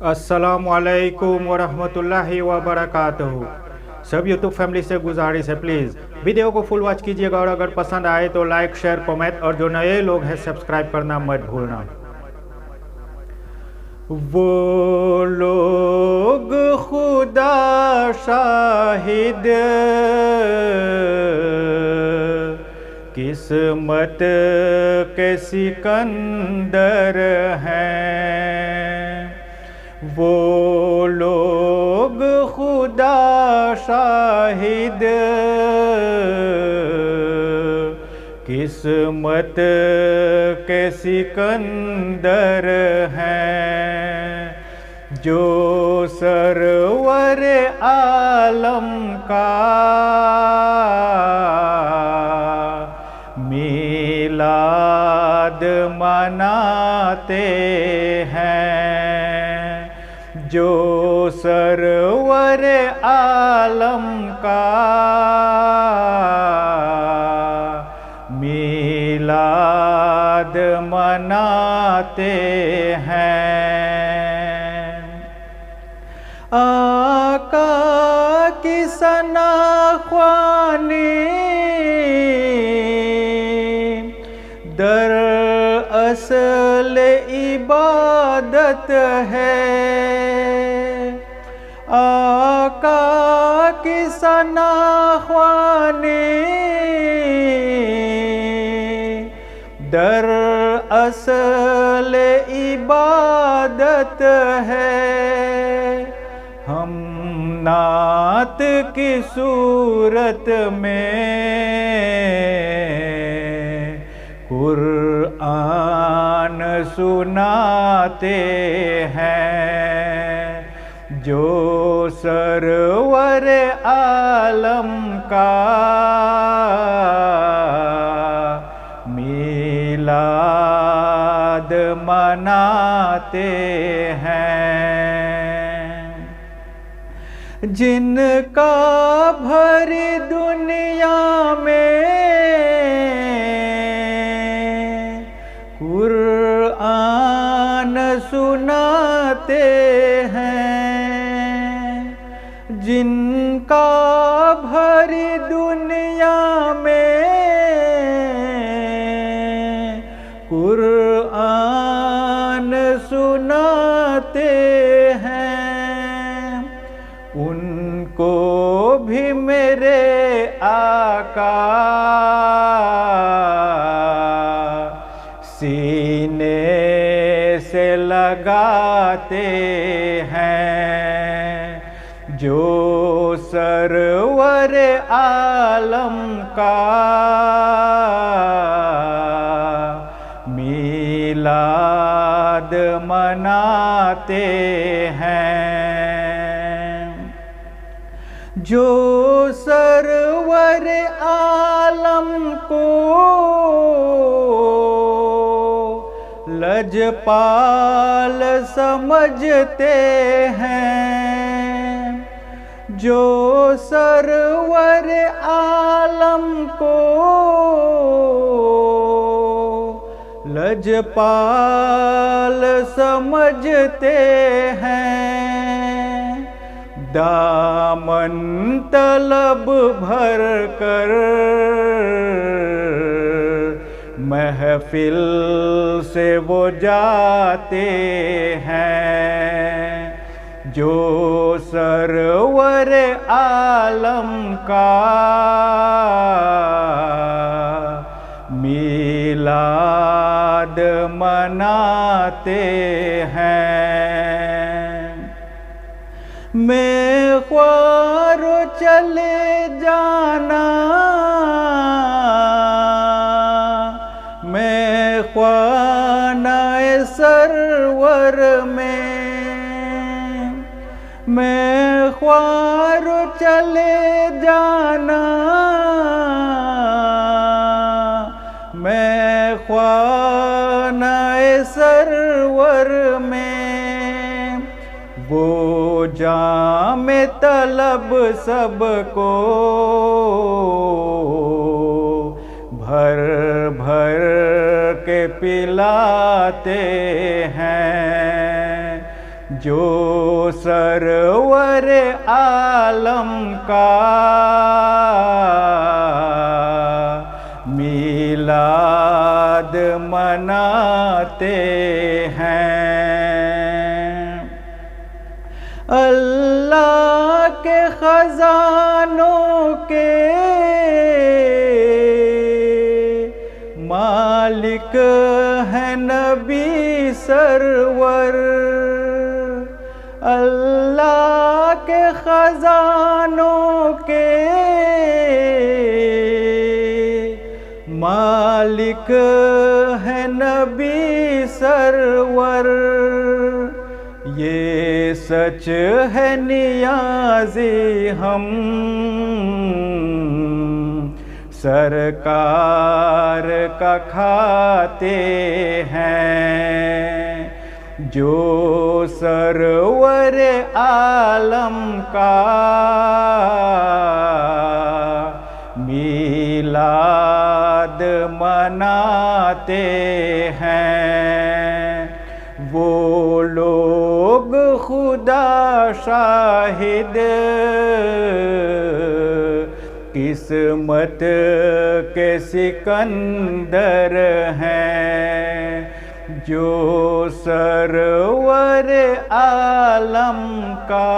अस्सलामुअलैकुम वरहमतुल्लाहि वबरकातुहू। सब यूट्यूब फैमिली से गुजारिश है, प्लीज़ वीडियो को फुल वॉच कीजिएगा और अगर पसंद आए तो लाइक शेयर कमेंट और जो नए लोग हैं सब्सक्राइब करना मत भूलना। वो लोग खुदा शाहिद किस्मत के सिकंदर हैं। वो लोग खुदा शाहिद किस्मत के सिकंदर हैं। जो सरवर आलम का मीलाद मनाते हैं। जो सरवर आलम का मीलाद मनाते हैं। आका की सनाख्वानी दरअसल इबादत है। आका की सनाख्वानी दरअसल इबादत है। हम नात की सूरत में कुरान सुनाते हैं। जो सरवर आलम का मीलाद मनाते हैं। जिनका भरी दुनिया में कुरान सुनाते हैं। जिनका भरी दुनिया में कुरान सुनाते हैं। उनको भी मेरे आका सीने से लगाते हैं। जो सरवर आलम का मीलाद मनाते हैं। जो सरवर आलम को लजपाल समझते हैं। जो सरवर आलम को लजपाल समझते हैं। दामन तलब भर कर महफिल से वो जाते हैं। जो सरवर आलम का मीलाद मनाते हैं। मैं ख्वारो चले जाना, मैं ख्वानाए सरवर में। मैं ख्वारो चले जाना, मैं ख्वानाए सरवर में। वो जाम तलब सबको भर भर के पिलाते हैं। जो सरवर आलम का मीलाद मनाते हैं। अल्लाह के खजानों के मालिक है नबी सरवर। अल्लाह के खजानों के मालिक है नबी सरवर। ये सच है नियाज़ी हम सरकार का खाते हैं। जो सरवर आलम का मीलाद मनाते हैं। वो लोग खुदा शाहिद किस्मत के सिकंदर हैं। जो सरवर आलम का